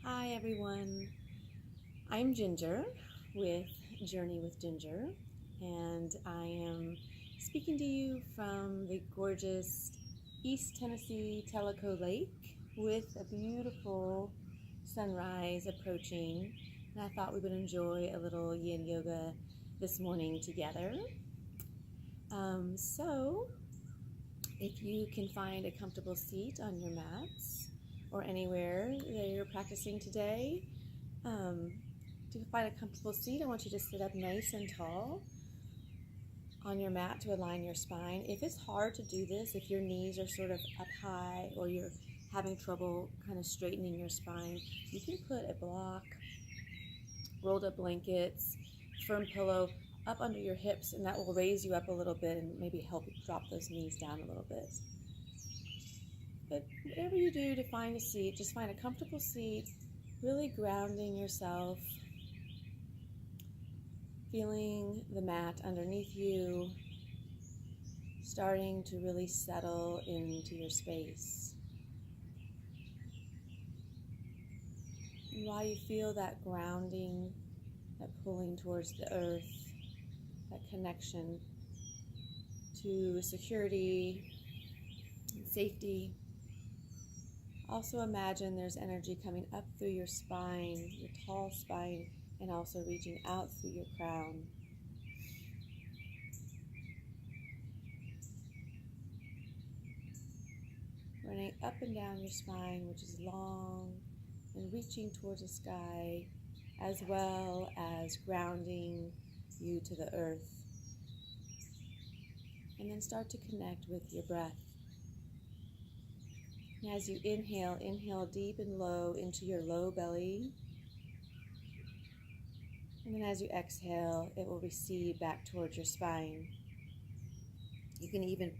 Hi everyone, I'm Ginger with Journey with Ginger, and I am speaking to you from the gorgeous East Tennessee Tellico Lake with a beautiful sunrise approaching, and I thought we would enjoy a little yin yoga this morning together. So if you can find a comfortable seat on your mats or anywhere that you're practicing today, to find a comfortable seat, I want you to sit up nice and tall on your mat to align your spine. If it's hard to do this, if your knees are sort of up high or you're having trouble kind of straightening your spine, you can put a block, rolled up blankets, firm pillow up under your hips, and that will raise you up a little bit and maybe help drop those knees down a little bit. But whatever you do to find a seat, just find a comfortable seat, really grounding yourself, feeling the mat underneath you, starting to really settle into your space. And while you feel that grounding, that pulling towards the earth, that connection to security and safety, also imagine there's energy coming up through your spine, your tall spine, and also reaching out through your crown. Running up and down your spine, which is long, and reaching towards the sky, as well as grounding you to the earth. And then start to connect with your breath. And as you inhale, inhale deep and low into your low belly. And then as you exhale, it will recede back towards your spine. You can even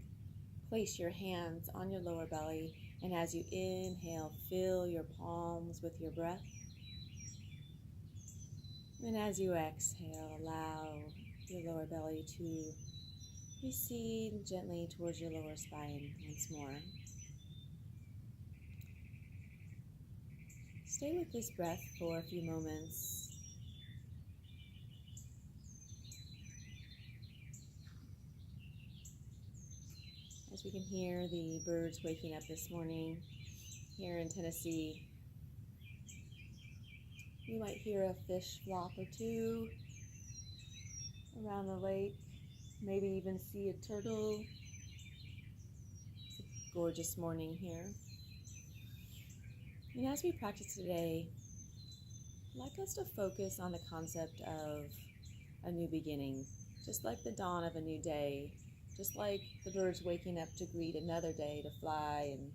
place your hands on your lower belly, and as you inhale, fill your palms with your breath. And as you exhale, allow your lower belly to recede gently towards your lower spine once more. Stay with this breath for a few moments. As we can hear the birds waking up this morning here in Tennessee. You might hear a fish flop or two around the lake, maybe even see a turtle. It's a gorgeous morning here. And as we practice today, I'd like us to focus on the concept of a new beginning, just like the dawn of a new day, just like the birds waking up to greet another day to fly and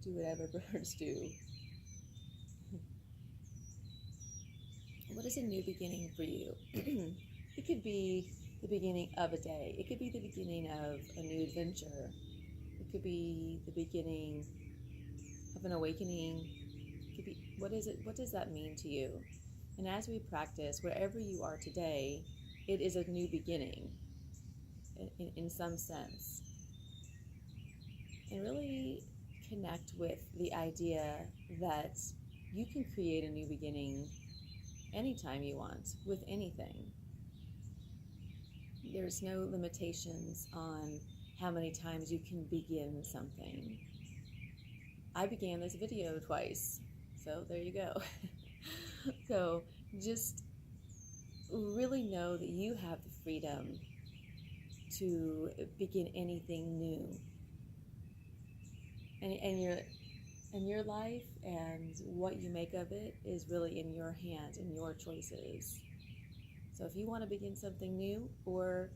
do whatever birds do. What is a new beginning for you? It could be the beginning of a day. It could be the beginning of a new adventure. It could be the beginning of an awakening. It could be, what does that mean to you? And as we practice, wherever you are today, it is a new beginning in some sense. And really connect with the idea that you can create a new beginning anytime you want, with anything. There's no limitations on how many times you can begin something. I began this video twice, so there you go. So just really know that you have the freedom to begin anything new. And your life and what you make of it is really in your hands and your choices. So if you want to begin something new or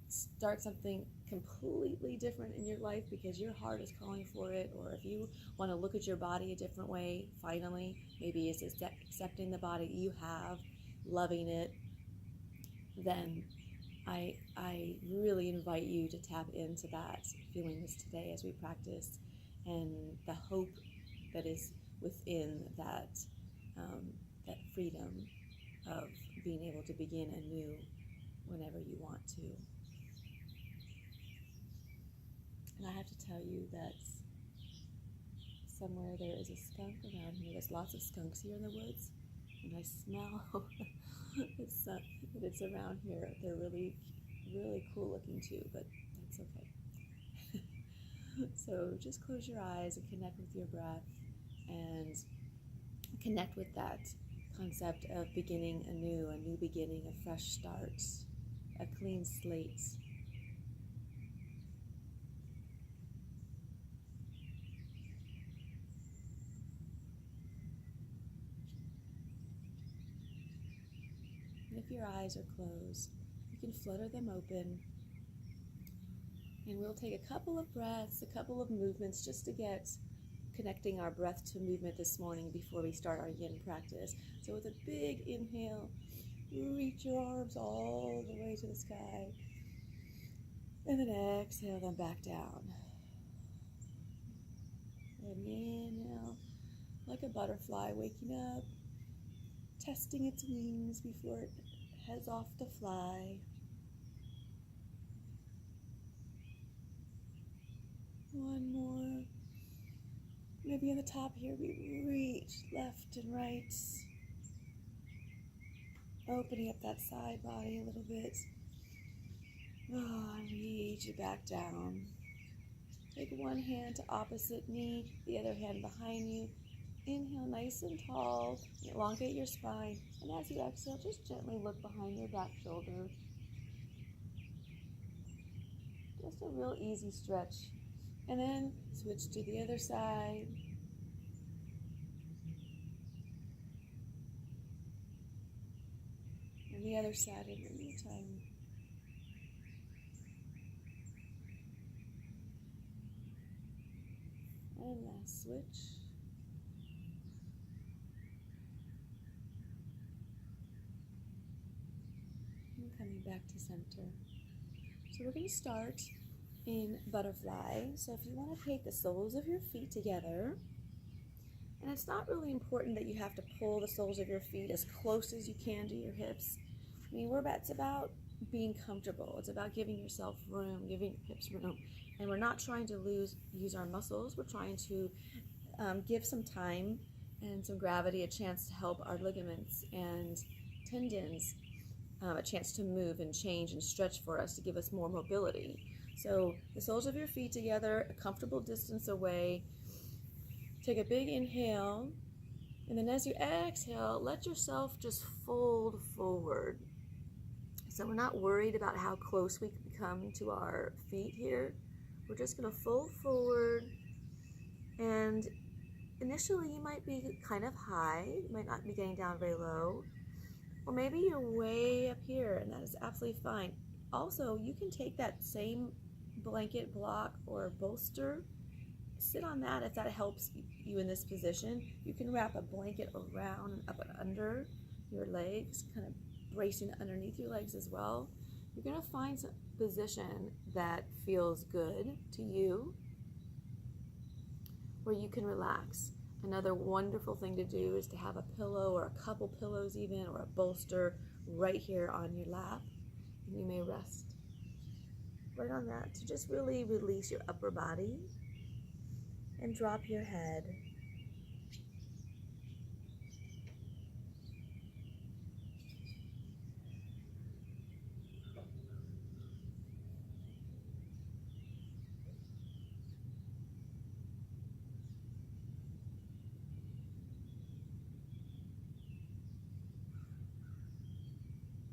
start something completely different in your life because your heart is calling for it, or if you want to look at your body a different way, finally, maybe it's accepting the body you have, loving it, then I really invite you to tap into that, feeling this today as we practice, and the hope that is within that, that freedom of being able to begin anew whenever you want to. And I have to tell you that somewhere there is a skunk around here. There's lots of skunks here in the woods, and I smell that it's around here. They're really, really cool looking too, but that's okay. So just close your eyes and connect with your breath and connect with that concept of beginning anew, a new beginning, a fresh start, a clean slate. If your eyes are closed, you can flutter them open. And we'll take a couple of breaths, a couple of movements just to get connecting our breath to movement this morning before we start our yin practice. So with a big inhale, reach your arms all the way to the sky. And then exhale them back down. And inhale like a butterfly waking up, testing its wings before it heads off to fly. One more. Maybe on the top here, we reach left and right. Opening up that side body a little bit. And reach it back down. Take one hand to opposite knee, the other hand behind you. Inhale nice and tall, elongate your spine, and as you exhale, just gently look behind your back shoulder. Just a real easy stretch. And then switch to the other side. And the other side in the meantime. And last switch. And coming back to center. So we're going to start in butterfly. So if you want to take the soles of your feet together, and it's not really important that you have to pull the soles of your feet as close as you can to your hips. I mean, it's about being comfortable. It's about giving yourself room, giving your hips room. And we're not trying to use our muscles. We're trying to give some time and some gravity a chance to help our ligaments and tendons a chance to move and change and stretch for us to give us more mobility. So the soles of your feet together, a comfortable distance away. Take a big inhale, and then as you exhale, let yourself just fold forward. So we're not worried about how close we can come to our feet here. We're just going to fold forward, and initially you might be kind of high, you might not be getting down very low, or maybe you're way up here, and that is absolutely fine. Also, you can take that same blanket block or bolster, sit on that if that helps you in this position. You can wrap a blanket around and up and under your legs, kind of bracing underneath your legs as well. You're going to find some position that feels good to you where you can relax. Another wonderful thing to do is to have a pillow or a couple pillows even, or a bolster right here on your lap, and you may rest right on that to just really release your upper body and drop your head.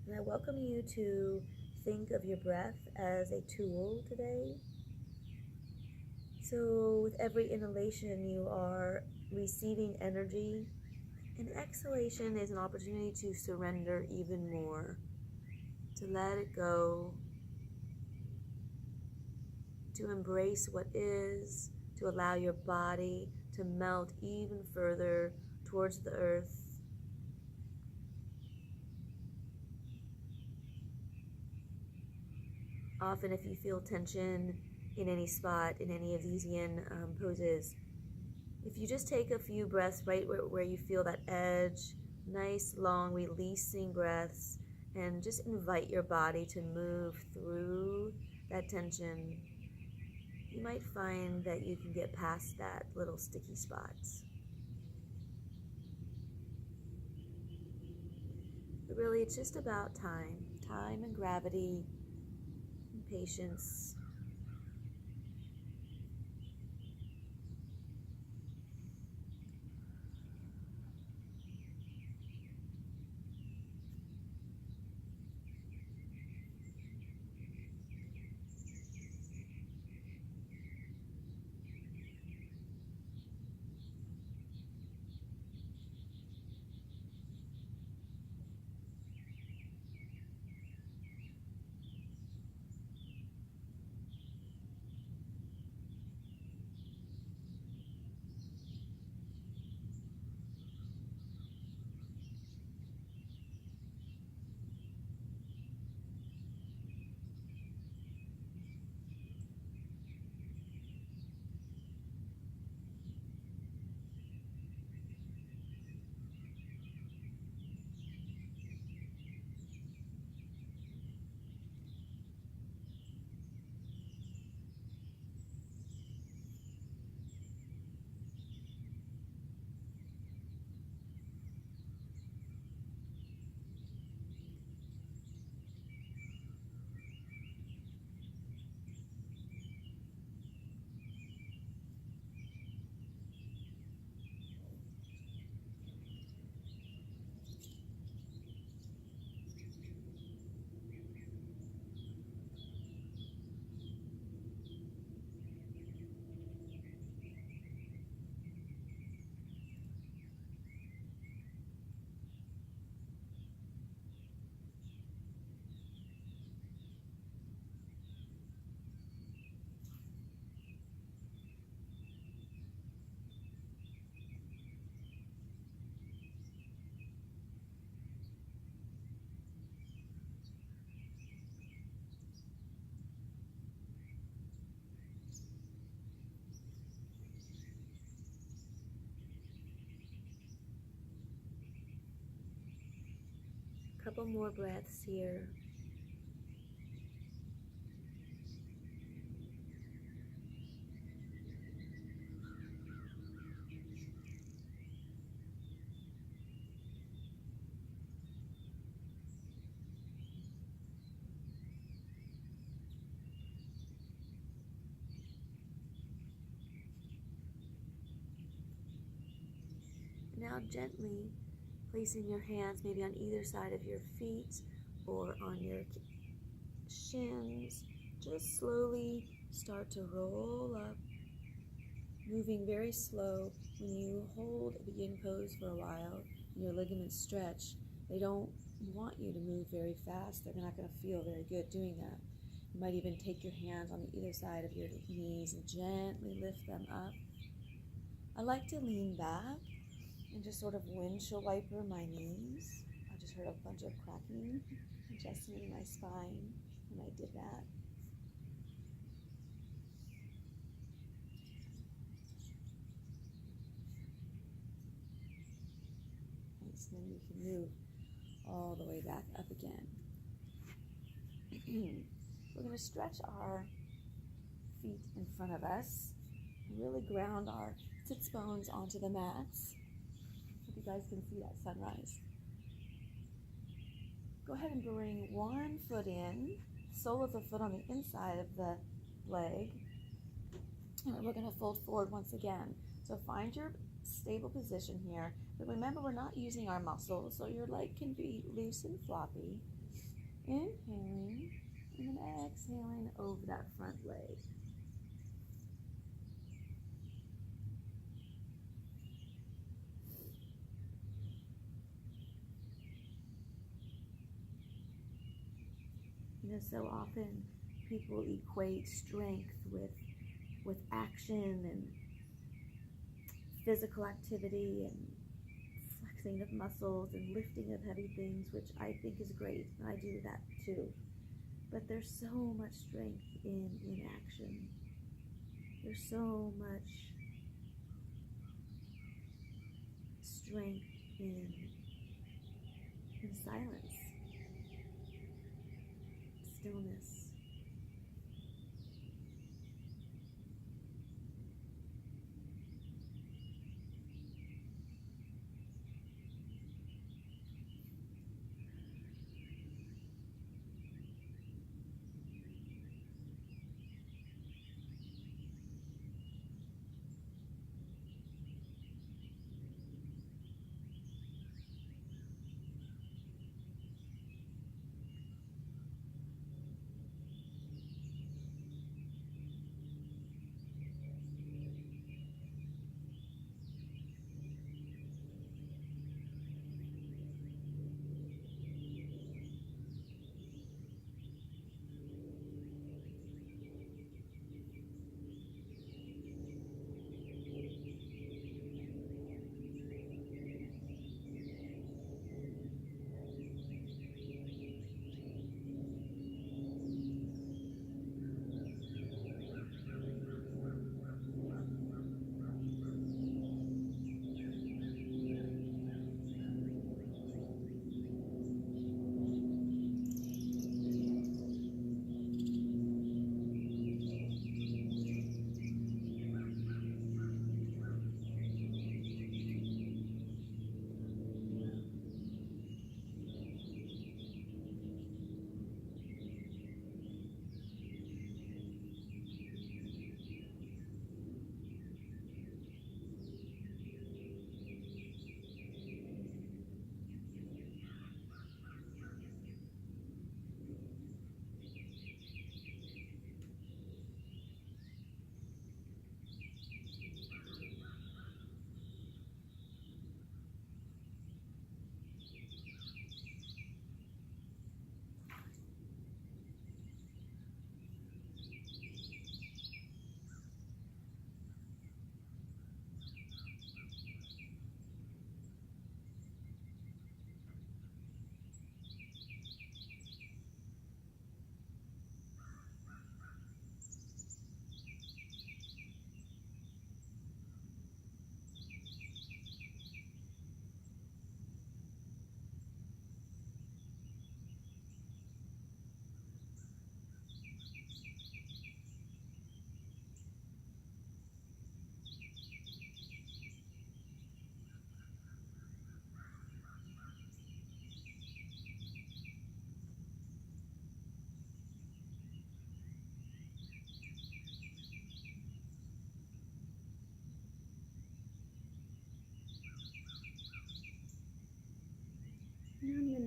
And I welcome you to think of your breath as a tool today. So with every inhalation, you are receiving energy, and exhalation is an opportunity to surrender even more, to let it go, to embrace what is, to allow your body to melt even further towards the earth. Often if you feel tension in any spot, in any of these yin poses, if you just take a few breaths right where you feel that edge, nice long releasing breaths, and just invite your body to move through that tension, you might find that you can get past that little sticky spots. But really, it's just about time and gravity and patience. Couple more breaths here. Now gently placing your hands maybe on either side of your feet or on your shins. Just slowly start to roll up, moving very slow. When you hold a begin pose for a while and your ligaments stretch, they don't want you to move very fast. They're not going to feel very good doing that. You might even take your hands on either side of your knees and gently lift them up. I like to lean back and just sort of windshield wiper my knees. I just heard a bunch of cracking, adjustment in my spine when I did that. Nice, and then we can move all the way back up again. We're going to stretch our feet in front of us and really ground our sits bones onto the mats. Hope you guys can see that sunrise. Go ahead and bring one foot in, sole of the foot on the inside of the leg, and we're going to fold forward once again. So find your stable position here, but remember we're not using our muscles, so your leg can be loose and floppy. Inhaling and then exhaling over that front leg. You know, so often people equate strength with action and physical activity and flexing of muscles and lifting of heavy things, which I think is great, and I do that too. But there's so much strength in inaction. There's so much strength in silence, stillness.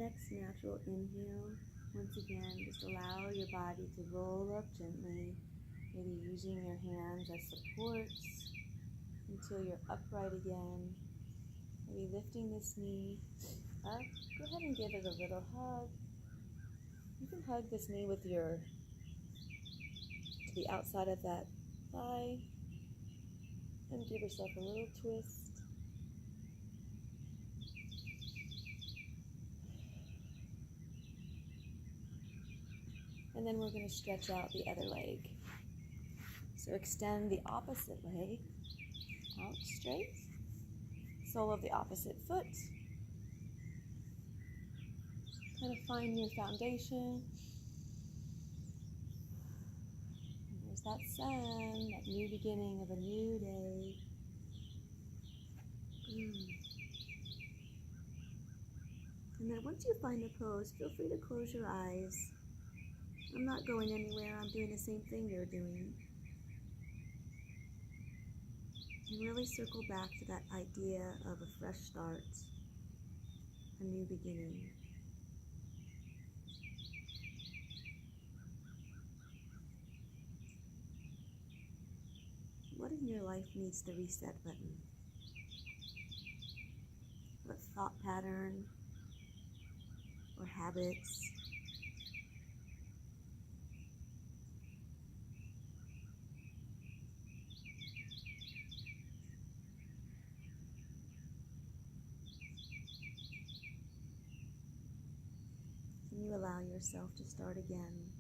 next natural inhale, once again, just allow your body to roll up gently, maybe using your hands as supports until you're upright again. Maybe lifting this knee up. Go ahead and give it a little hug. You can hug this knee with to the outside of that thigh and give yourself a little twist. And then we're going to stretch out the other leg. So extend the opposite leg out straight. Sole of the opposite foot. Kind of find your foundation. And there's that sun, that new beginning of a new day. And then once you find the pose, feel free to close your eyes. I'm not going anywhere. I'm doing the same thing you're doing. And really circle back to that idea of a fresh start, a new beginning. What in your life needs the reset button? What thought pattern or habits? Can you allow yourself to start again?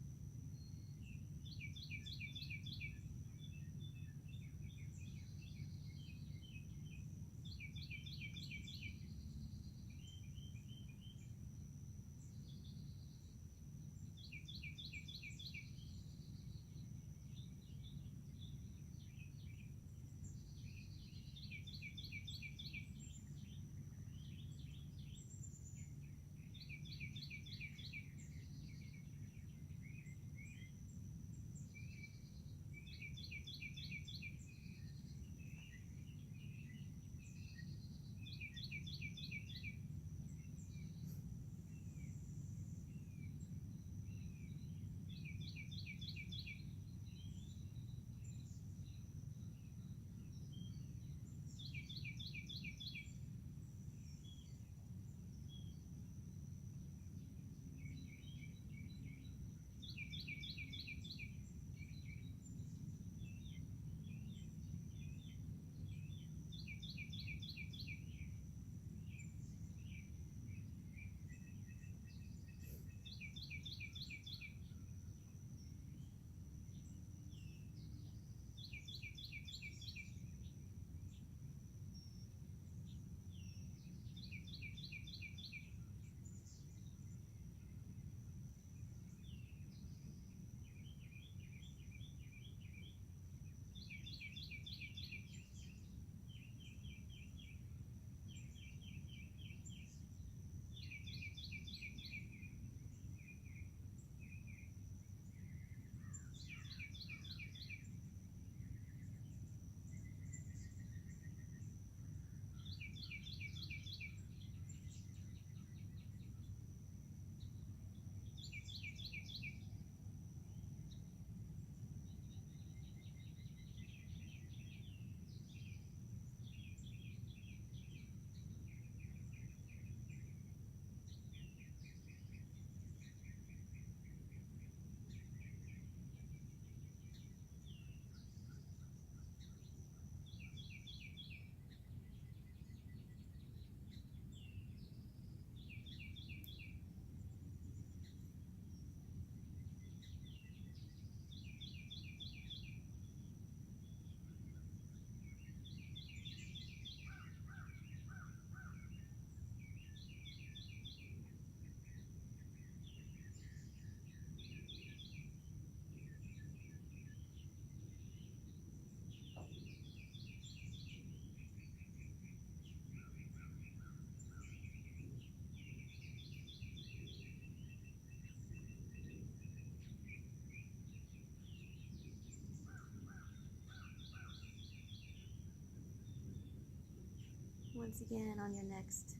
Once again, on your next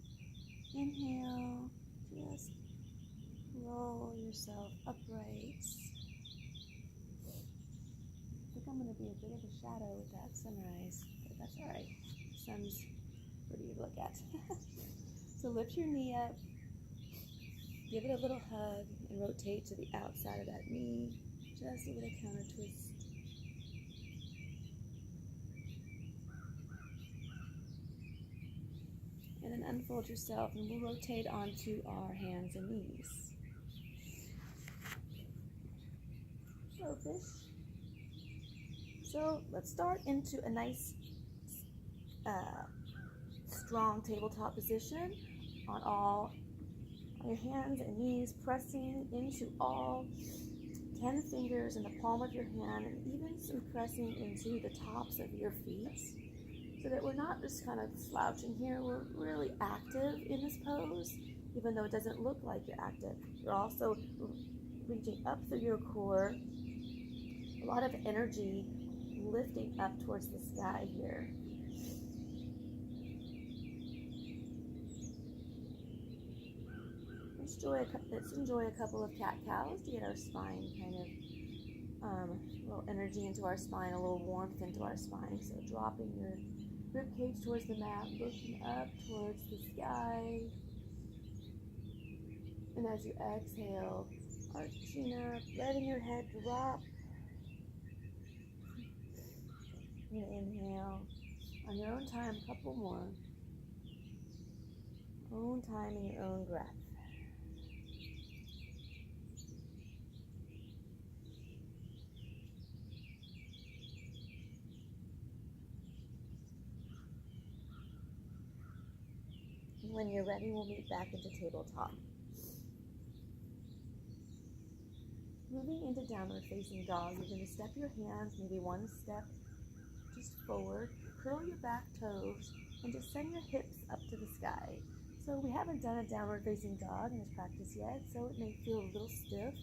inhale, Just roll yourself upright. I think I'm going to be a bit of a shadow with that sunrise, but that's all right. The sun's pretty to look at. So lift your knee up, give it a little hug, and rotate to the outside of that knee. Just a little counter twist. And then unfold yourself, and we'll rotate onto our hands and knees. Hello, fish. So let's start into a nice strong tabletop position on your hands and knees, pressing into all 10 fingers in the palm of your hand, and even some pressing into the tops of your feet, so that we're not just kind of slouching here. We're really active in this pose, even though it doesn't look like you're active. You're also reaching up through your core, a lot of energy lifting up towards the sky here. Let's enjoy a couple of cat-cows to get our spine kind of a little energy into our spine, a little warmth into our spine. So dropping your rib cage towards the mat, looking up towards the sky. And as you exhale, arching up, letting your head drop. And inhale on your own time, a couple more. Own time and your own breath. And when you're ready, we'll meet back into tabletop. Moving into downward facing dog, you're going to step your hands maybe one step just forward, curl your back toes, and just send your hips up to the sky. So we haven't done a downward facing dog in this practice yet, so it may feel a little stiff.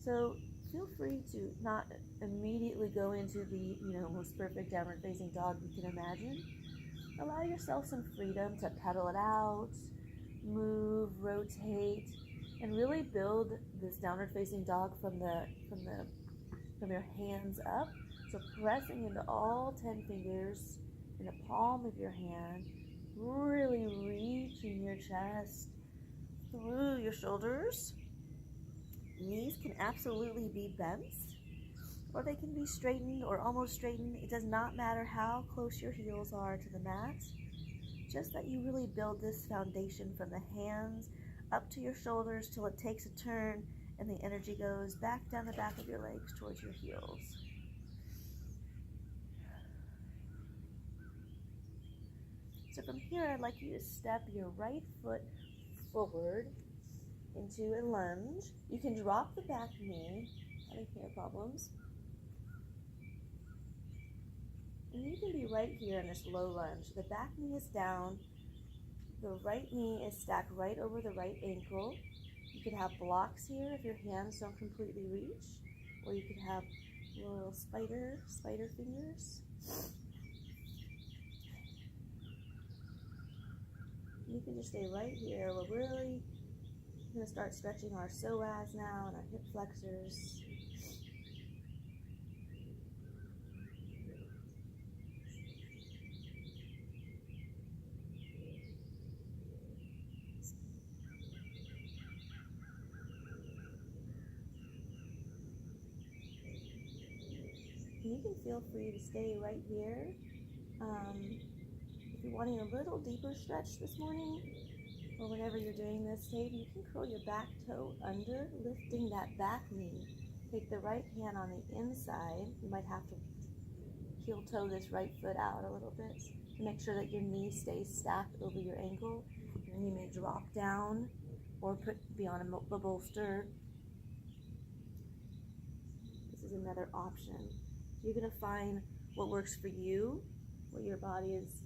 So feel free to not immediately go into the most perfect downward facing dog you can imagine. Allow yourself some freedom to pedal it out, move, rotate, and really build this downward facing dog from your hands up. So pressing into all 10 fingers in the palm of your hand, really reaching your chest through your shoulders. Knees can absolutely be bent, or they can be straightened or almost straightened. It does not matter how close your heels are to the mat, just that you really build this foundation from the hands up to your shoulders till it takes a turn and the energy goes back down the back of your legs towards your heels. So from here, I'd like you to step your right foot forward into a lunge. You can drop the back knee, having hair problems. And you can be right here in this low lunge. The back knee is down. The right knee is stacked right over the right ankle. You could have blocks here if your hands don't completely reach, or you could have little spider fingers. You can just stay right here. We're really going to start stretching our psoas now and our hip flexors. And you can feel free to stay right here. If you're wanting a little deeper stretch this morning, or whenever you're doing this, you can curl your back toe under, lifting that back knee. Take the right hand on the inside. You might have to heel toe this right foot out a little bit to make sure that your knee stays stacked over your ankle. And then you may drop down or be on a bolster. This is another option. You're going to find what works for you, what your body is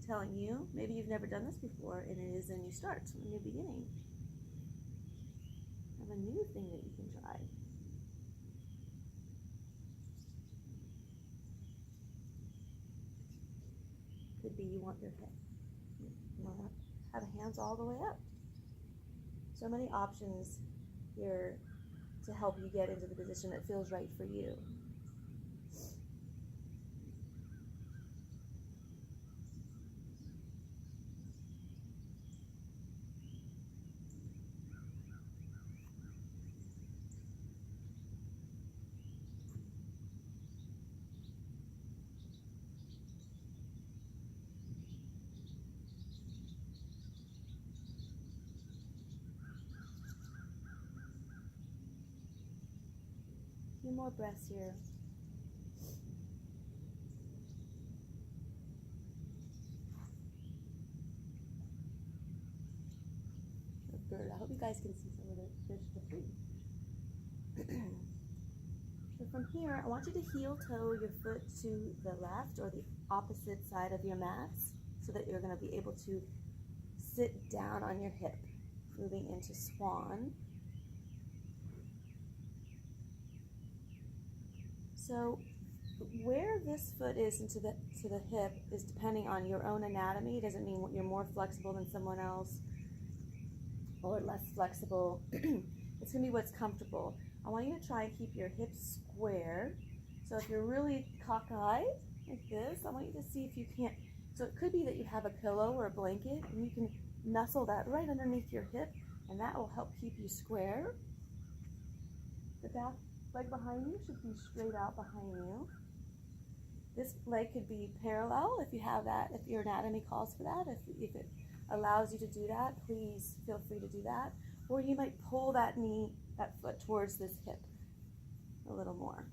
telling you. Maybe you've never done this before, and it is a new start, a new beginning. Have a new thing that you can try. Could be you want to have hands all the way up. So many options here to help you get into the position that feels right for you. A few more breaths here. Bird. I hope you guys can see some of the fish debris. So from here, I want you to heel toe your foot to the left or the opposite side of your mats so that you're going to be able to sit down on your hip, moving into Swan. So where this foot is to the hip is depending on your own anatomy. It doesn't mean you're more flexible than someone else or less flexible. It's going to be what's comfortable. I want you to try and keep your hips square. So if you're really cockeyed like this, I want you to see if you can't. So it could be that you have a pillow or a blanket and you can nestle that right underneath your hip, and that will help keep you square. The back leg behind you should be straight out behind you. This leg could be parallel if you have that, if your anatomy calls for that. If it allows you to do that, please feel free to do that. Or you might pull that foot towards this hip a little more.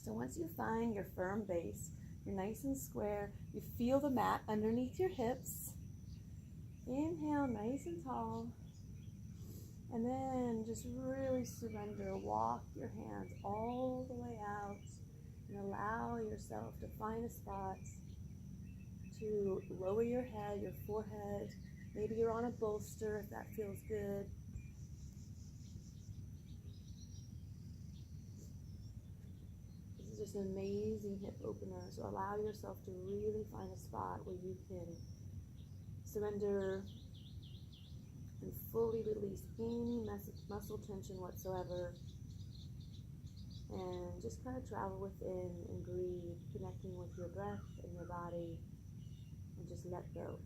So once you find your firm base, you're nice and square, you feel the mat underneath your hips. Inhale nice and tall. And then just really surrender. Walk your hands all the way out and allow yourself to find a spot to lower your head, your forehead. Maybe you're on a bolster if that feels good. This is just an amazing hip opener. So allow yourself to really find a spot where you can surrender and fully release any muscle tension whatsoever. And just kind of travel within and breathe, connecting with your breath and your body, and just let go.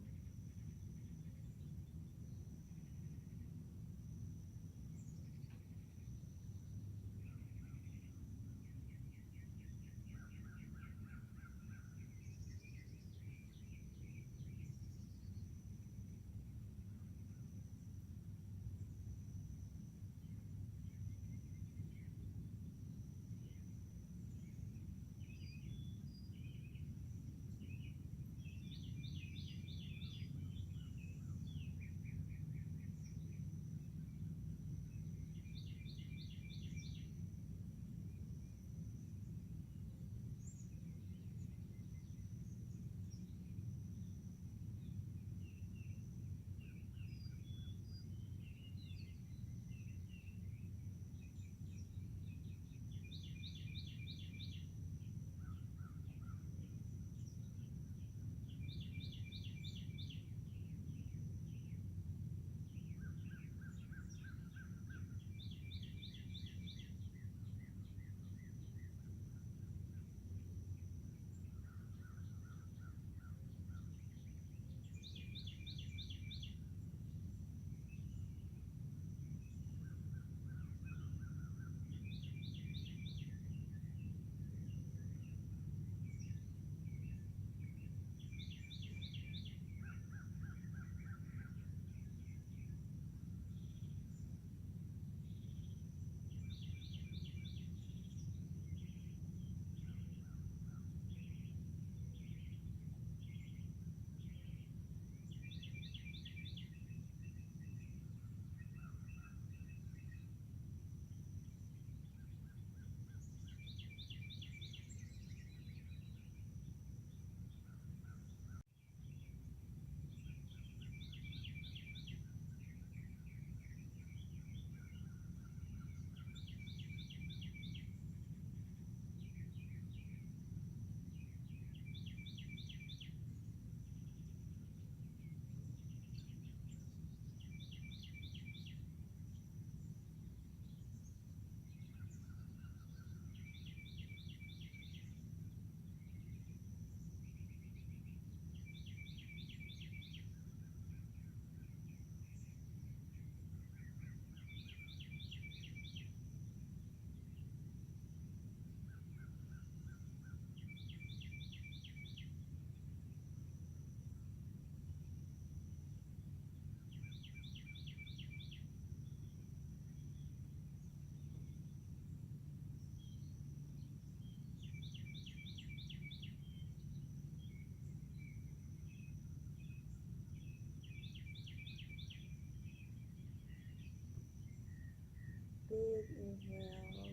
inhale.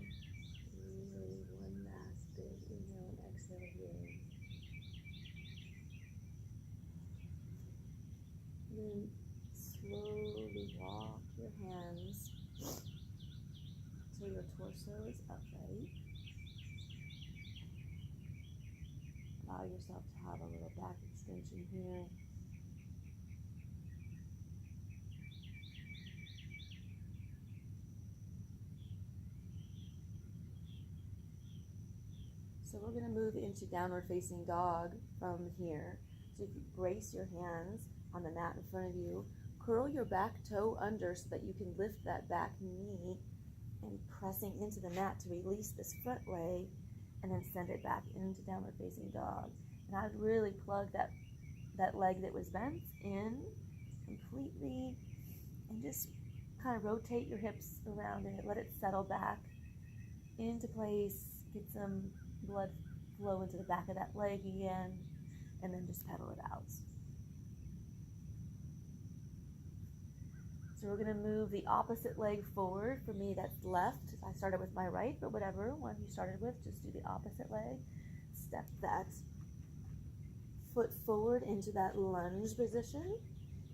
Really one last big inhale and exhale here. Then slowly walk your hands till your torso is upright. Allow yourself to have a little back extension here. So we're going to move into downward facing dog from here. So if you brace your hands on the mat in front of you, curl your back toe under so that you can lift that back knee and pressing into the mat to release this front leg and then send it back into downward facing dog. And I would really plug that leg that was bent in completely and just kind of rotate your hips around it. Let it settle back into place. Get some blood flow into the back of that leg again, and then just pedal it out. So we're going to move the opposite leg forward. For me, that's left. I started with my right, but whatever one you started with, just do the opposite leg. Step that foot forward into that lunge position,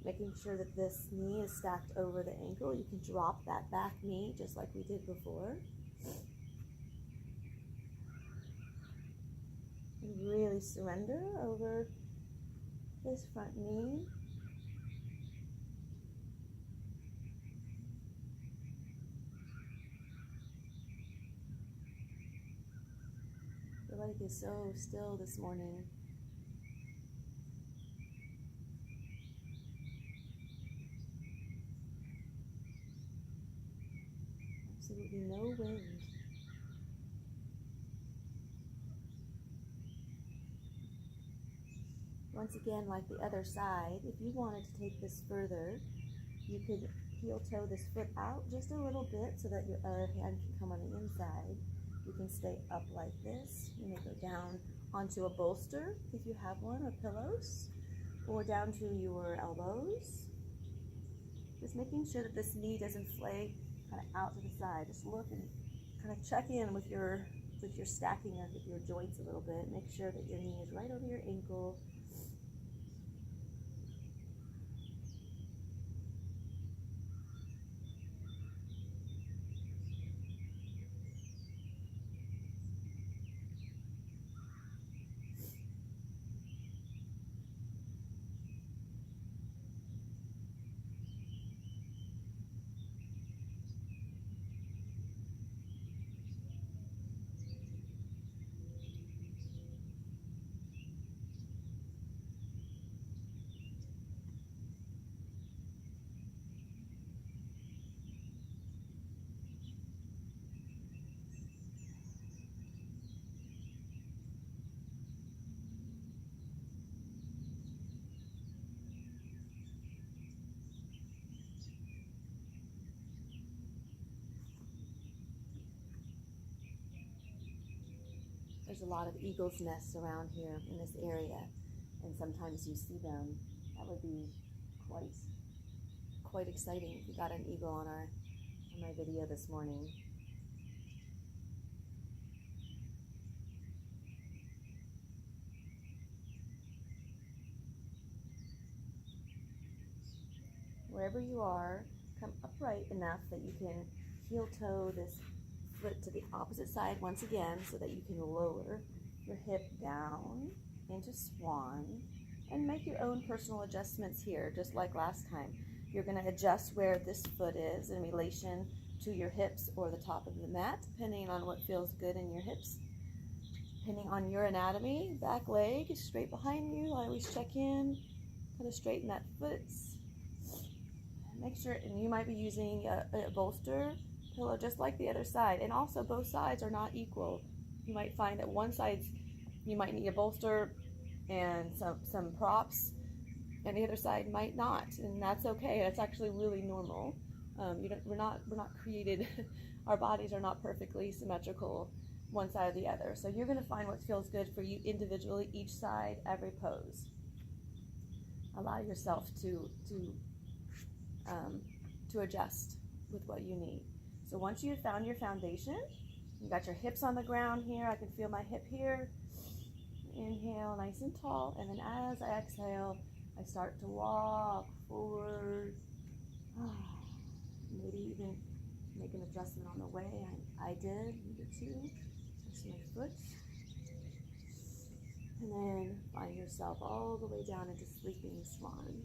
making sure that this knee is stacked over the ankle. You can drop that back knee just like we did before. And really surrender over this front knee. The leg is so still this morning. Absolutely no wind. Once again, like the other side, if you wanted to take this further, you could heel toe this foot out just a little bit so that your other hand can come on the inside. You can stay up like this. You may go down onto a bolster if you have one, or pillows, or down to your elbows. Just making sure that this knee doesn't flay kind of out to the side. Just look and kind of check in with your stacking of your joints a little bit. Make sure that your knee is right over your ankle. There's a lot of eagles' nests around here in this area, and sometimes you see them. That would be quite exciting if you got an eagle on my video this morning. Wherever you are, come upright enough that you can heel toe this foot to the opposite side once again so that you can lower your hip down into Swan and make your own personal adjustments here, just like last time. You're going to adjust where this foot is in relation to your hips or the top of the mat, depending on what feels good in your hips. Depending on your anatomy, back leg is straight behind you. I always check in, kind of straighten that foot. Make sure, and you might be using a bolster pillow just like the other side, and also both sides are not equal. You might find that one side you might need a bolster and some props, and the other side might not, and that's okay. That's actually really normal. We're not created. Our bodies are not perfectly symmetrical, one side or the other. So you're going to find what feels good for you individually, each side, every pose. Allow yourself to adjust with what you need. So once you've found your foundation, you got your hips on the ground here. I can feel my hip here. Inhale, nice and tall. And then as I exhale, I start to walk forward. Maybe even make an adjustment on the way. I did. You did too. Just my foot. And then find yourself all the way down into sleeping swan.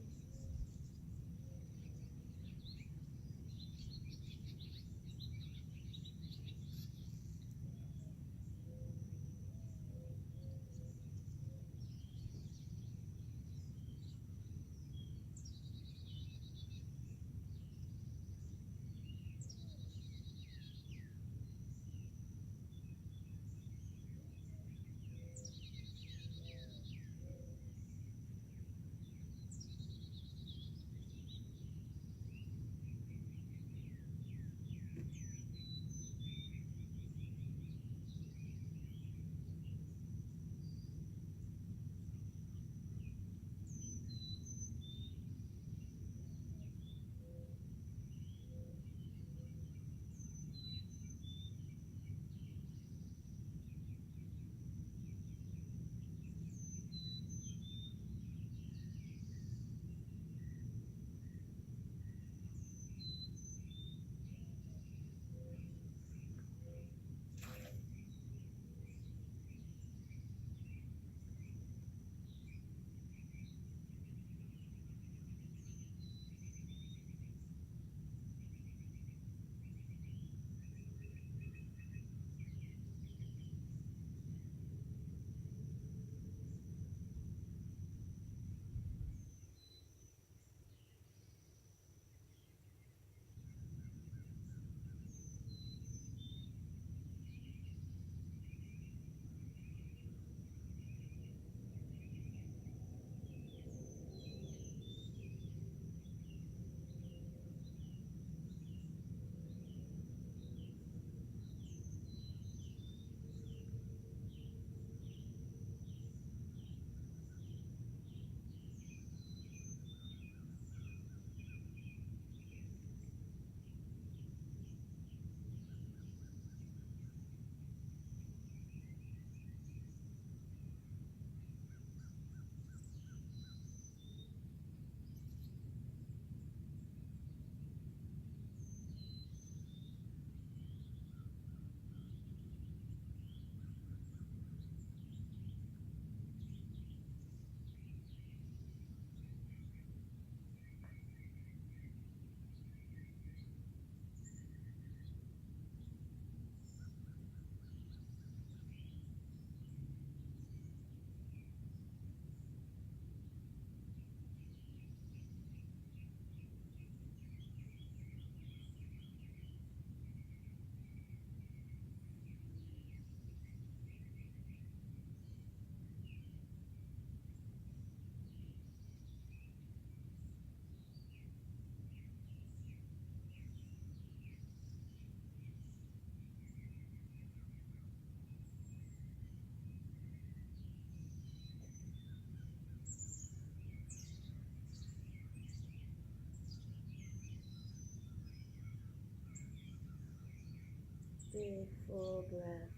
Big full breath.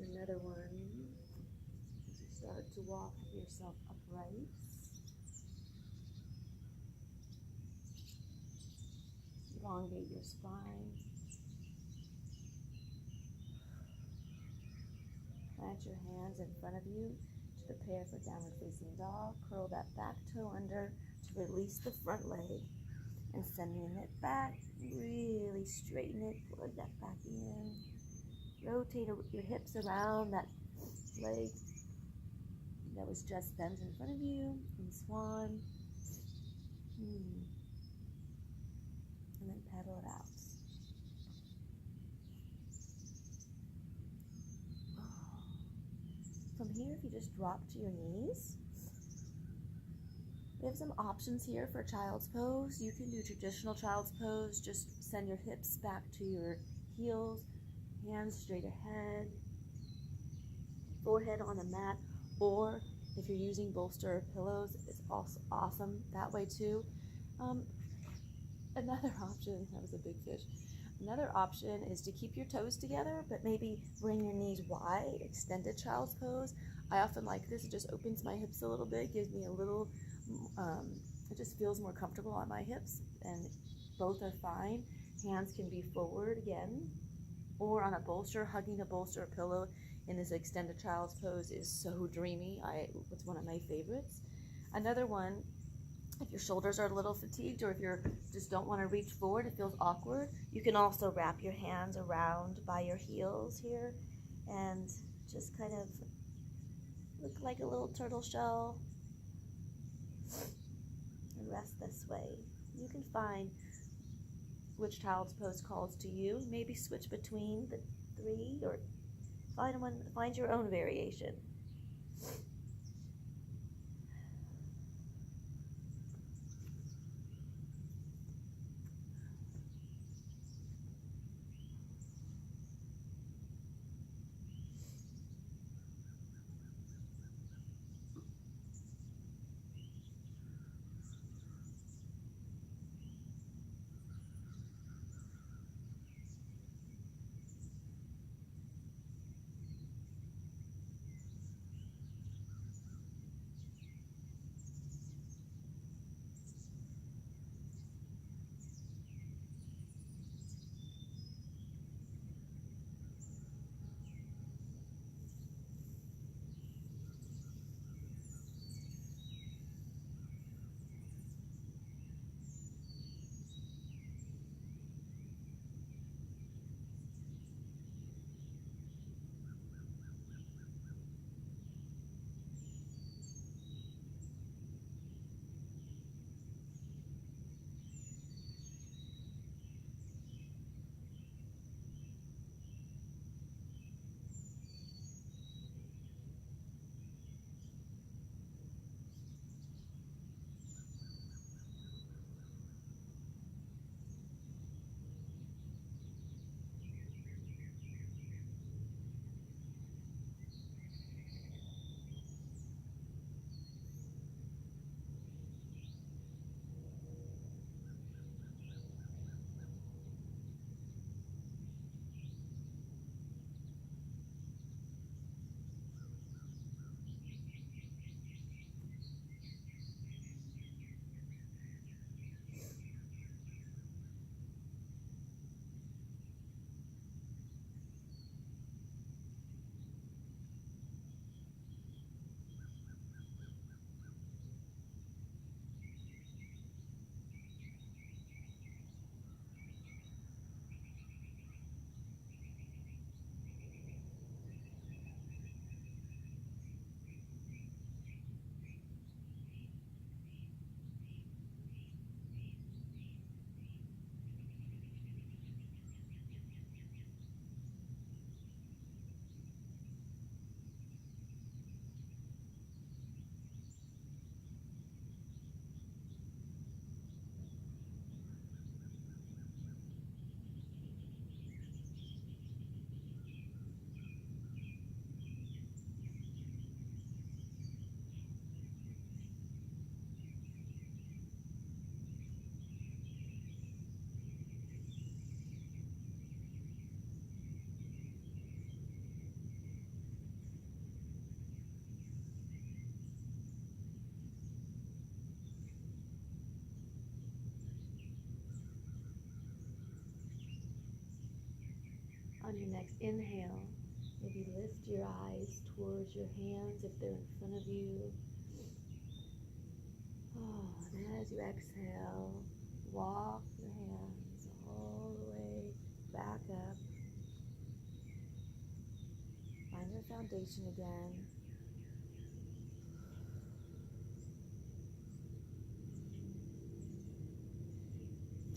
And another one as you start to walk yourself upright. Elongate your spine. Plant your hands in front of you to prepare for downward facing dog. Curl that back toe under to release the front leg. And sending it back, really straighten it, plug that back in. Rotate your hips around that leg that was just bent in front of you in swan. And then pedal it out. From here, if you just drop to your knees, we have some options here for child's pose. You can do traditional child's pose. Just send your hips back to your heels, hands straight ahead, forehead on the mat, or if you're using bolster or pillows, it's also awesome that way too. Another option, that was a big fish. Another option is to keep your toes together, but maybe bring your knees wide, extended child's pose. I often like this. It just opens my hips a little bit, gives me a little, it just feels more comfortable on my hips, and both are fine. Hands can be forward again, or on a bolster. Hugging a bolster or pillow in this extended child's pose is so dreamy. It's one of my favorites. Another one, if your shoulders are a little fatigued, or if you just don't want to reach forward, it feels awkward, you can also wrap your hands around by your heels here and just kind of look like a little turtle shell and rest this way. You can find which child's pose calls to you. Maybe switch between the three, or find your own variation. On your next inhale, maybe lift your eyes towards your hands if they're in front of you. Oh, and as you exhale, walk your hands all the way back up. Find your foundation again.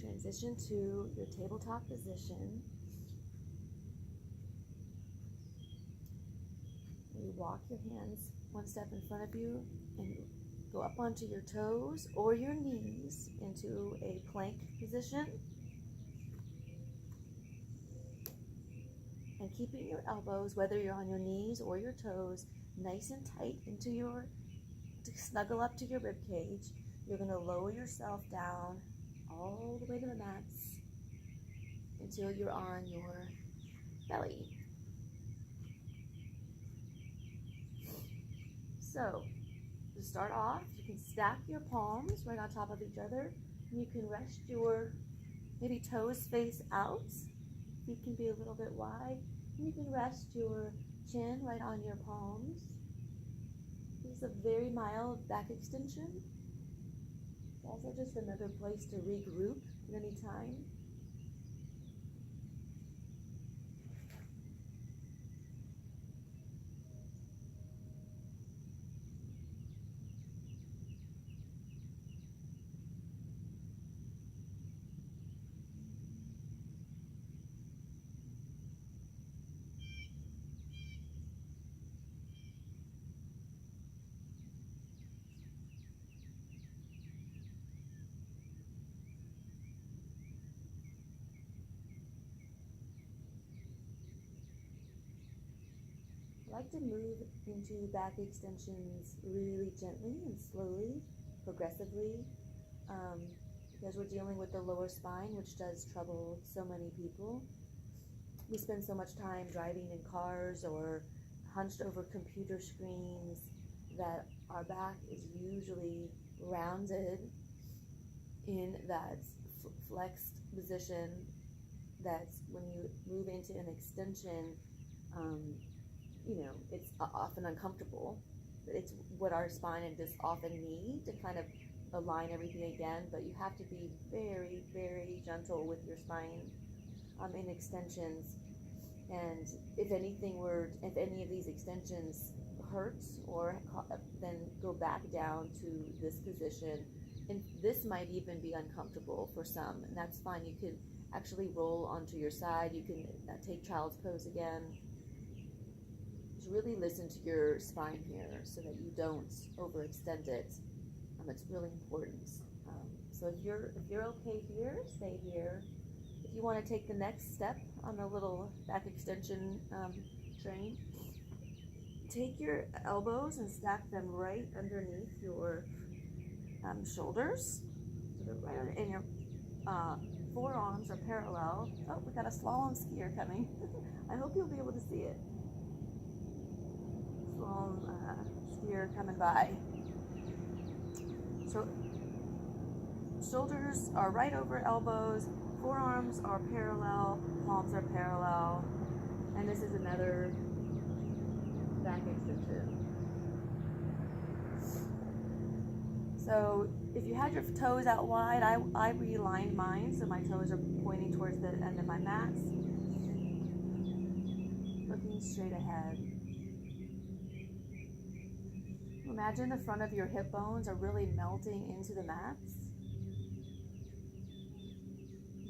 Transition to your tabletop position. You walk your hands one step in front of you and go up onto your toes or your knees into a plank position. And keeping your elbows, whether you're on your knees or your toes, nice and tight to snuggle up to your rib cage. You're going to lower yourself down all the way to the mats until you're on your belly. So, to start off, you can stack your palms right on top of each other. You can rest your maybe toes face out. Feet can be a little bit wide. And you can rest your chin right on your palms. This is a very mild back extension. It's also just another place to regroup at any time. I like to move into back extensions really gently and slowly, progressively, because we're dealing with the lower spine, which does trouble so many people. We spend so much time driving in cars or hunched over computer screens that our back is usually rounded in that flexed position. That's when you move into an extension, it's often uncomfortable. It's what our spine and disc often need to kind of align everything again, but you have to be very, very gentle with your spine in extensions. And if any of these extensions hurts, or then go back down to this position. And this might even be uncomfortable for some, and that's fine. You can actually roll onto your side. You can take child's pose again. Just really listen to your spine here so that you don't overextend it. It's really important. So if you're okay here, stay here. If you want to take the next step on the little back extension train, take your elbows and stack them right underneath your shoulders. So they're right, and your forearms are parallel. Oh, we got a slalom skier coming. I hope you'll be able to see it. Slalom skier coming by. So shoulders are right over elbows, forearms are parallel, palms are parallel, and this is another back extension. So if you had your toes out wide, I realigned mine, so my toes are pointing towards the end of my mats, looking straight ahead. Imagine the front of your hip bones are really melting into the mats.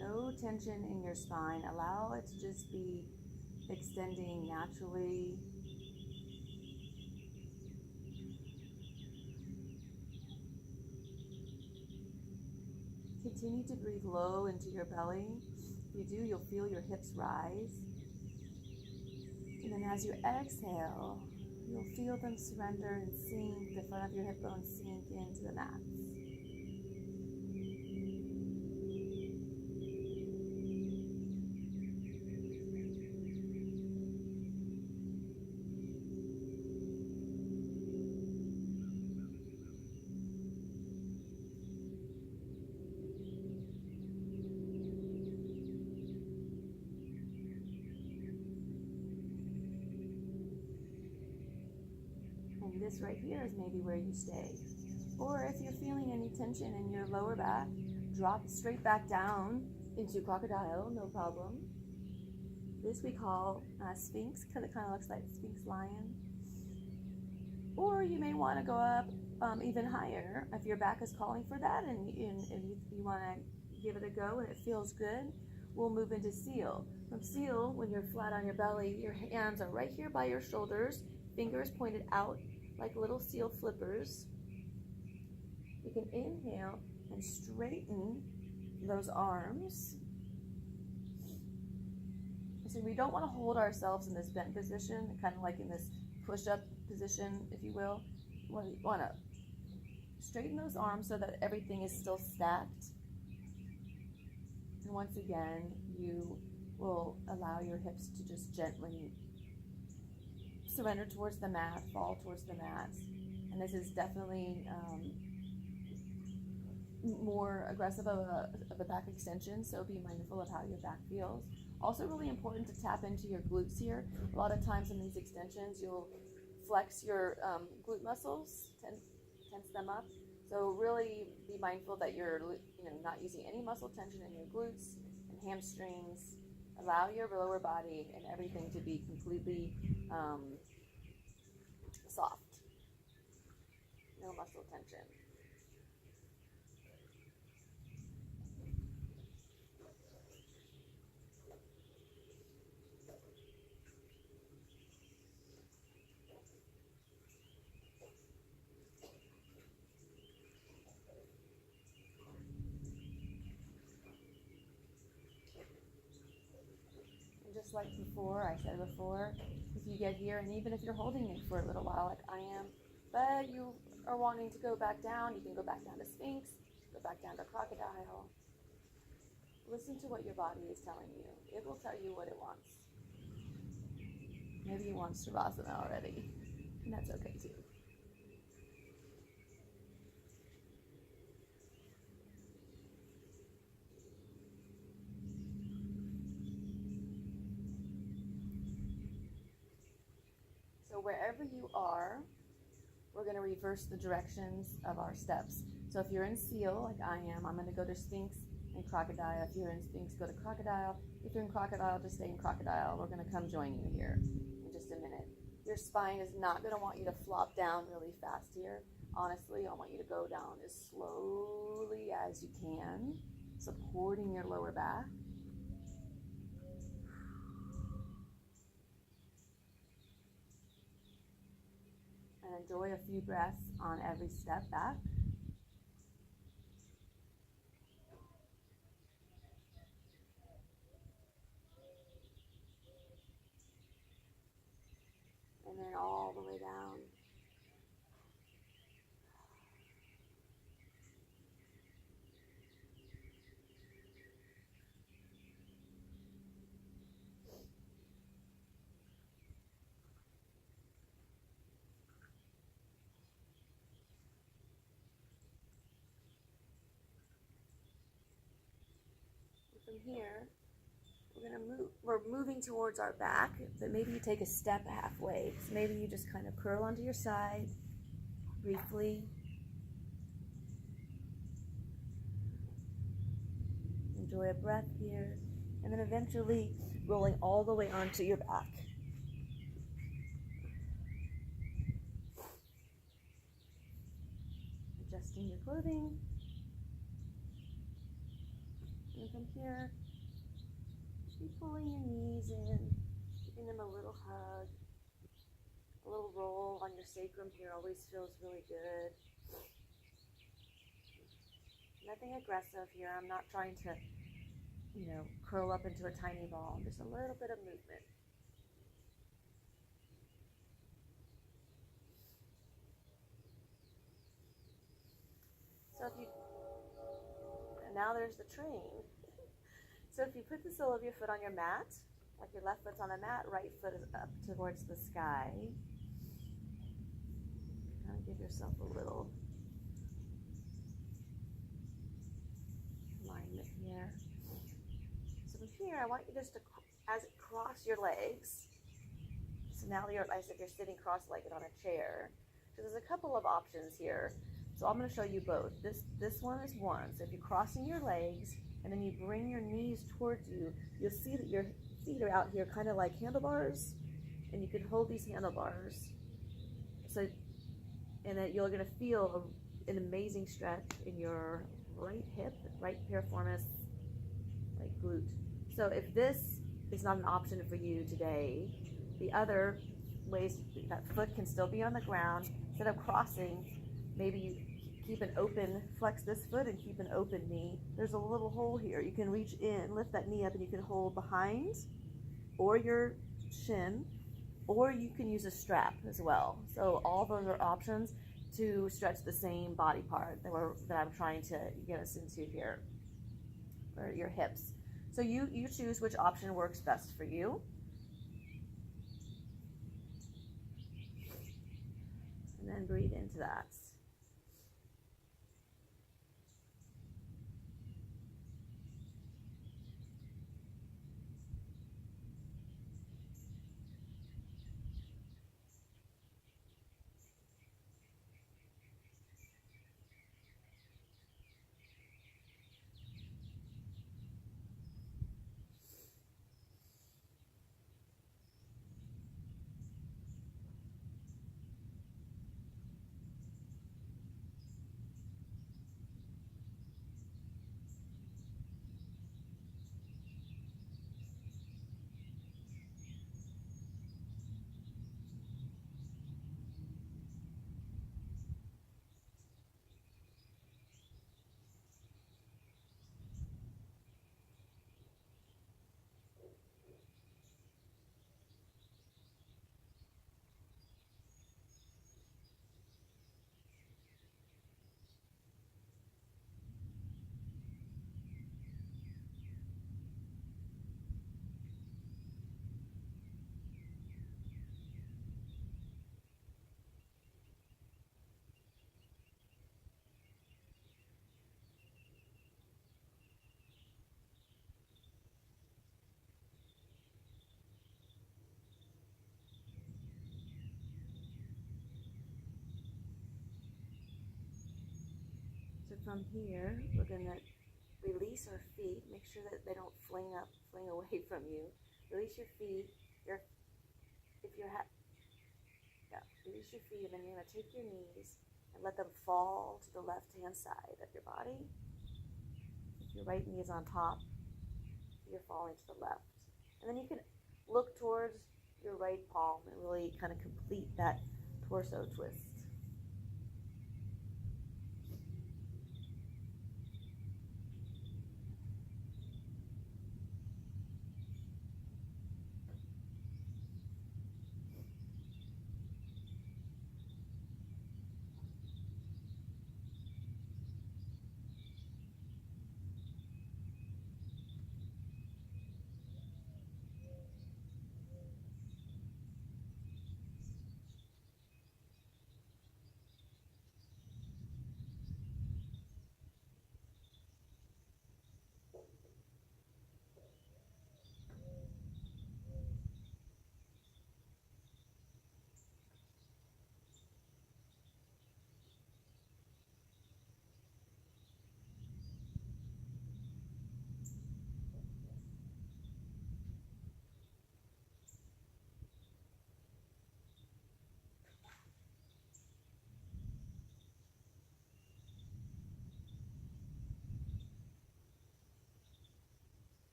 No tension in your spine. Allow it to just be extending naturally. Continue to breathe low into your belly. If you do, you'll feel your hips rise. And then as you exhale, you'll feel them surrender and sink, the front of your hip bones sink into the mats. And this right here is maybe where you stay. Or if you're feeling any tension in your lower back, drop straight back down into crocodile, no problem. This we call Sphinx, because it kind of looks like Sphinx lion. Or you may want to go up even higher if your back is calling for that, and you want to give it a go and it feels good. We'll move into seal. From seal, when you're flat on your belly, your hands are right here by your shoulders, fingers pointed out like little seal flippers. You can inhale and straighten those arms. So we don't want to hold ourselves in this bent position, kind of like in this push-up position, if you will. We want to straighten those arms so that everything is still stacked. And once again, you will allow your hips to just gently surrender towards the mat, fall towards the mat. And this is definitely more aggressive of a back extension, so be mindful of how your back feels. Also really important to tap into your glutes here. A lot of times in these extensions, you'll flex your glute muscles, tense them up. So really be mindful that you're not using any muscle tension in your glutes and hamstrings. Allow your lower body and everything to be completely soft. No muscle tension. Just like before, I said before, if you get here, and even if you're holding it for a little while, like I am, but you are wanting to go back down, you can go back down to Sphinx, go back down to Crocodile. Listen to what your body is telling you. It will tell you what it wants. Maybe you want Shavasana already, and that's okay too. So wherever you are, we're going to reverse the directions of our steps. So if you're in Seal, like I am, I'm going to go to Sphinx and Crocodile. If you're in Sphinx, go to Crocodile. If you're in Crocodile, just stay in Crocodile. We're going to come join you here in just a minute. Your spine is not going to want you to flop down really fast here. Honestly, I want you to go down as slowly as you can, supporting your lower back. And enjoy a few breaths on every step back. And then all the way down. From here, we're moving towards our back, but maybe you take a step halfway. So maybe you just kind of curl onto your side briefly. Enjoy a breath here, and then eventually rolling all the way onto your back. Adjusting your clothing. And from here, be pulling your knees in, giving them a little hug. A little roll on your sacrum here always feels really good. Nothing aggressive here. I'm not trying to, curl up into a tiny ball. Just a little bit of movement. So now there's the train. So if you put the sole of your foot on your mat, like your left foot's on the mat, right foot is up towards the sky. Kind of give yourself a little alignment here. So from here, I want you just to, as it cross your legs. So now as if you're sitting cross-legged on a chair. So there's a couple of options here. So I'm going to show you both. This one is one. So if you're crossing your legs and then you bring your knees towards you, you'll see that your feet are out here kind of like handlebars, and you can hold these handlebars. So, and that you're going to feel an amazing stretch in your right hip, right piriformis, right glute. So if this is not an option for you today, the other ways that foot can still be on the ground, instead of crossing, maybe you keep an open, flex this foot and keep an open knee. There's a little hole here. You can reach in, lift that knee up, and you can hold behind or your shin, or you can use a strap as well. So all those are options to stretch the same body part that I'm trying to get us into here, or your hips. So you choose which option works best for you. And then breathe into that. So from here, we're going to release our feet. Make sure that they don't fling away from you. Release your feet. Release your feet, and then you're going to take your knees and let them fall to the left-hand side of your body. If your right knee is on top, you're falling to the left. And then you can look towards your right palm and really kind of complete that torso twist.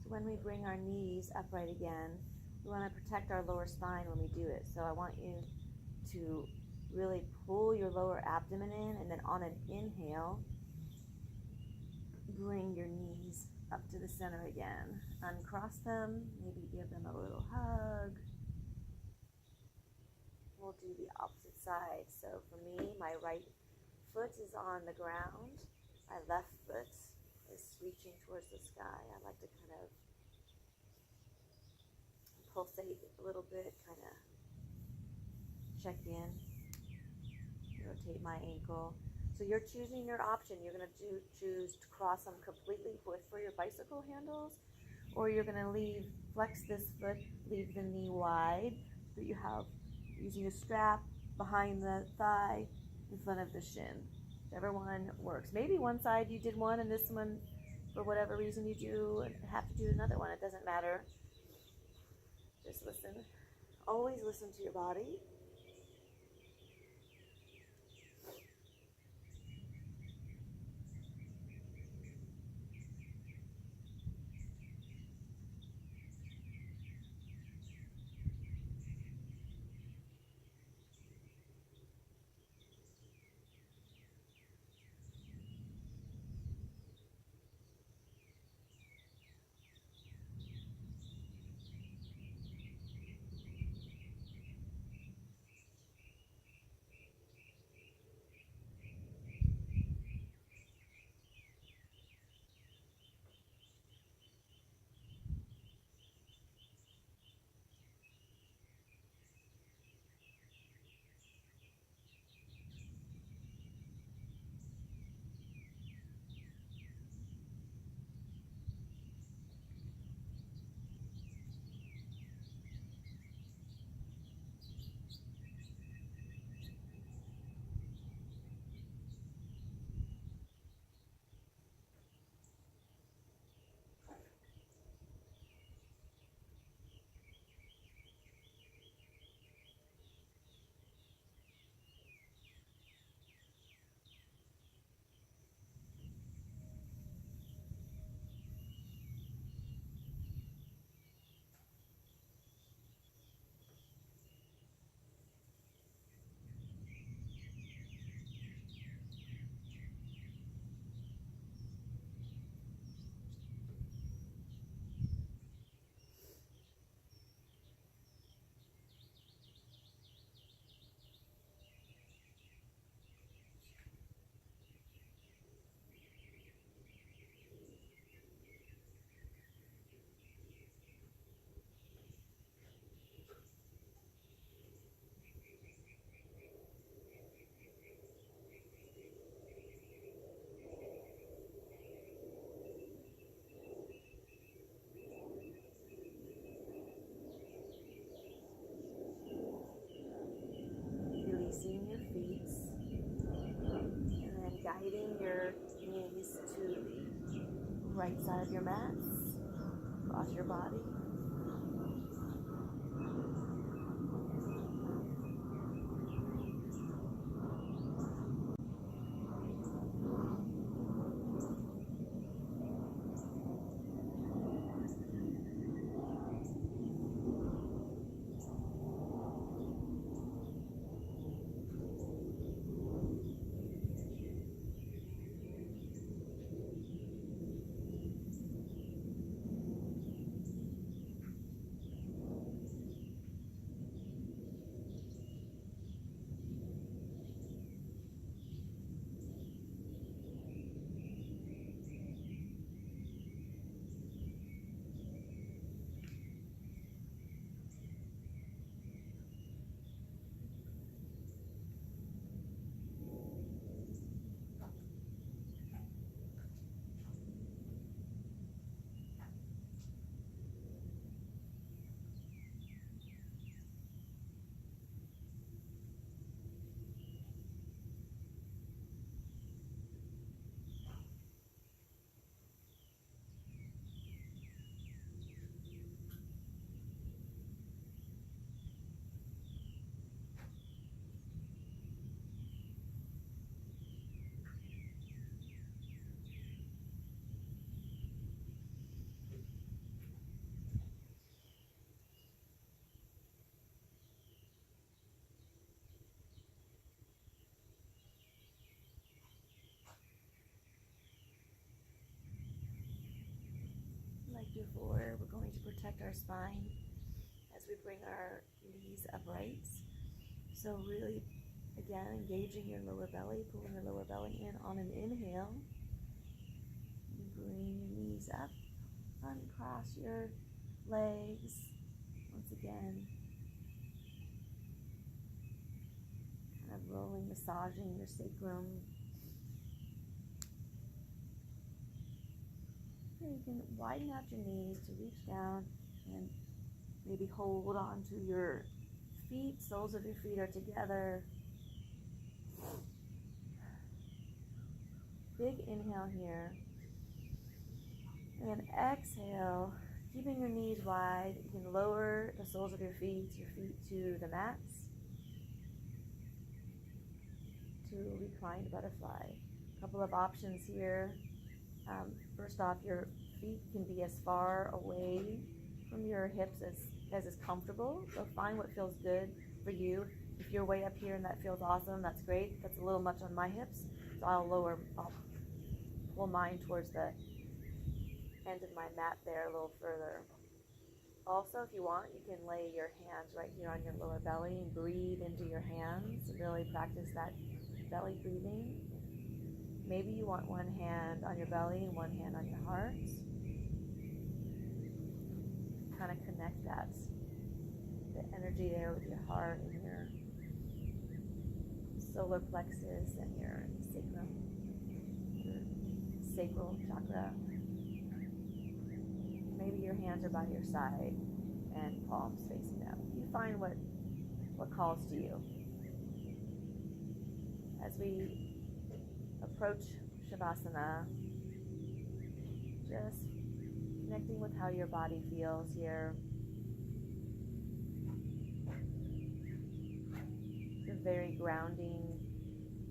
So when we bring our knees upright again, we want to protect our lower spine when we do it. So I want you to really pull your lower abdomen in, and then on an inhale, bring your knees up to the center again. Uncross them, maybe give them a little hug. We'll do the opposite side. So for me, my right foot is on the ground. My left foot is reaching towards the sky. I like to kind of pulsate a little bit, kind of check in, rotate my ankle. So you're choosing your option. You're going to choose to cross them completely for your bicycle handles, or you're going to flex this foot, leave the knee wide, so you have, using a strap behind the thigh in front of the shin. Whichever one works. Maybe one side you did one, and this one, for whatever reason, you have to do another one. It doesn't matter. Just listen. Always listen to your body. right side of your mats, across your body. Like before, we're going to protect our spine as we bring our knees upright. So really, again, engaging your lower belly, pulling your lower belly in on an inhale. Bring your knees up, uncross your legs. Once again, kind of rolling, massaging your sacrum. You can widen out your knees to reach down and maybe hold on to your feet. Soles of your feet are together. Big inhale here. And then exhale, keeping your knees wide. You can lower the soles of your feet to the mats. To reclined butterfly. A couple of options here. First off, your feet can be as far away from your hips as is comfortable. So find what feels good for you. If you're way up here and that feels awesome, that's great. That's a little much on my hips, so I'll pull mine towards the end of my mat there a little further. Also, if you want, you can lay your hands right here on your lower belly and breathe into your hands and really practice that belly breathing. Maybe you want one hand on your belly and one hand on your heart. Kind of connect the energy there with your heart and your solar plexus and your sacrum, your sacral chakra. Maybe your hands are by your side and palms facing up. You find what calls to you. As we approach Shavasana, just connecting with how your body feels here. It's a very grounding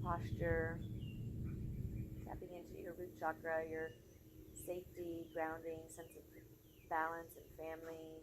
posture, tapping into your root chakra, your safety, grounding, sense of balance and family.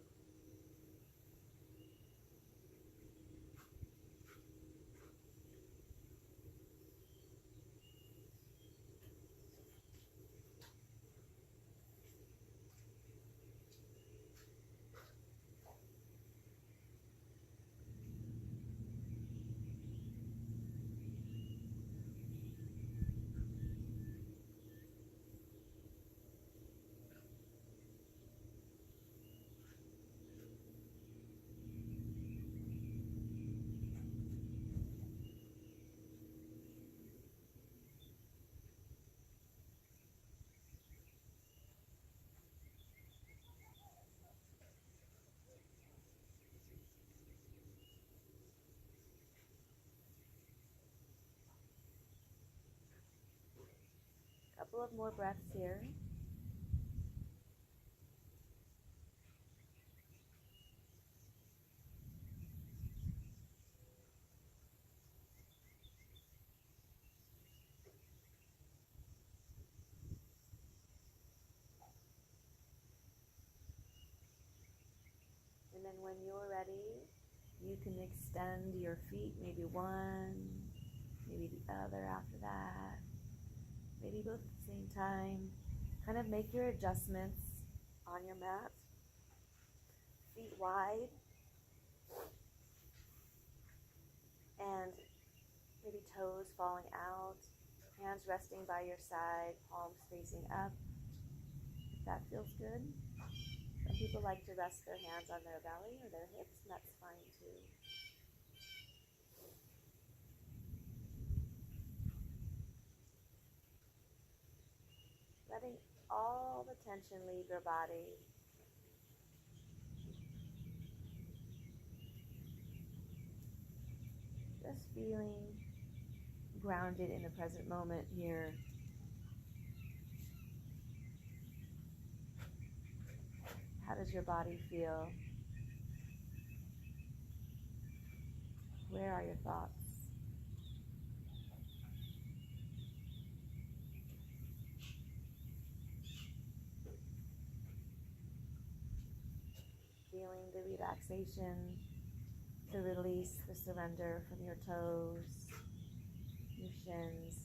Couple of more breaths here. can extend your feet, maybe one, maybe the other after that, maybe both at the same time. Kind of make your adjustments on your mat. Feet wide, and maybe toes falling out, hands resting by your side, palms facing up. If that feels good. Some people like to rest their hands on their belly or their hips, and that's fine too. Letting all the tension leave your body. Just feeling grounded in the present moment here. How does your body feel? Where are your thoughts? Feeling the relaxation, the release, the surrender from your toes, your shins,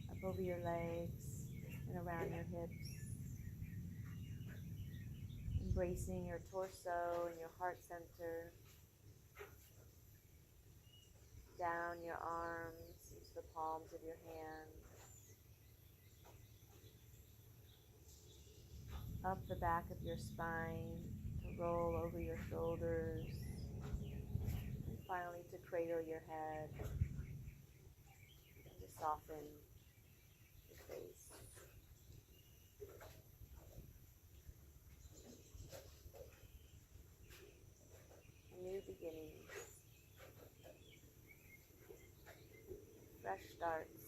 up over your legs and around your hips. Embracing your torso and your heart center, down your arms into the palms of your hands, up the back of your spine to roll over your shoulders, and finally to cradle your head and to soften your face. New beginnings, fresh starts.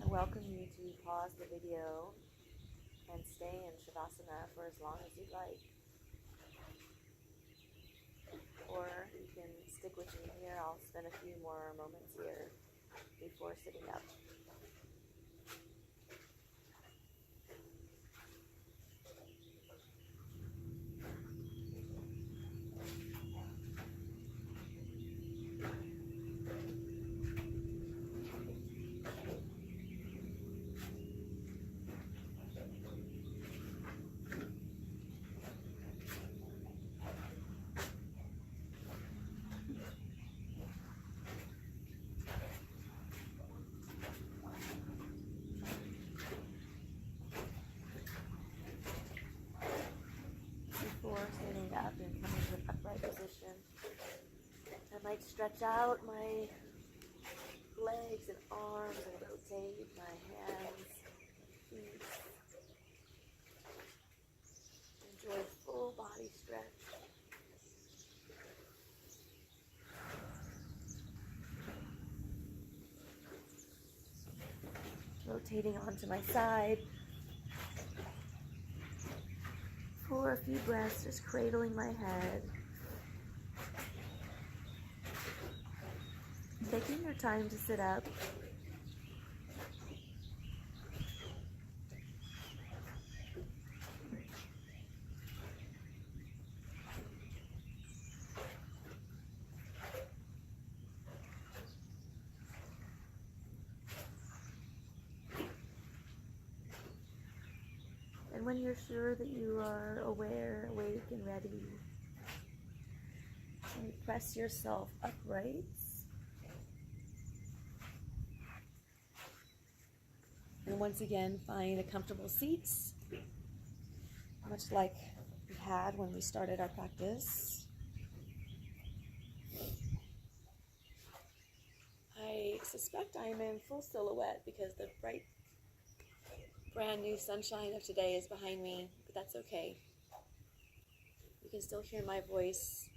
I welcome you to pause the video and stay in Shavasana for as long as you'd like. Or you can stick with me here. I'll spend a few more moments here before sitting up. Before sitting up and coming to an upright position, I might stretch out my legs and arms and rotate my hands, feet. Enjoy full body stretch. Rotating onto my side for a few breaths, just cradling my head. Taking your time to sit up. And when you're sure that you are aware, awake, and ready, press yourself upright. And once again, find a comfortable seat, much like we had when we started our practice. I suspect I'm in full silhouette because the bright, brand new sunshine of today is behind me, but that's okay. You can still hear my voice.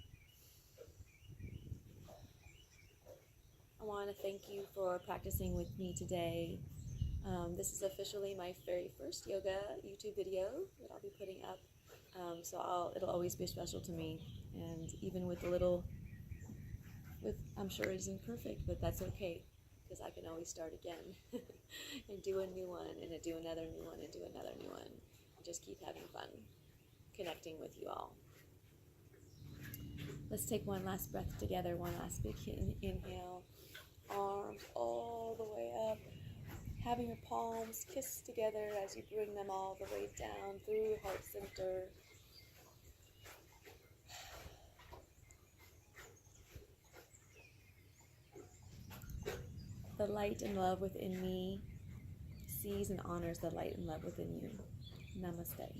I want to thank you for practicing with me today. This is officially my very first yoga YouTube video that I'll be putting up So it'll always be special to me. And even with I'm sure it isn't perfect, but that's okay, because I can always start again and do a new one, and do another new one, and do another new one, and just keep having fun connecting with you all. Let's take one last breath together, one last big inhale, arms all the way up, having your palms kiss together as you bring them all the way down through your heart center. The light and love within me sees and honors the light and love within you. Namaste.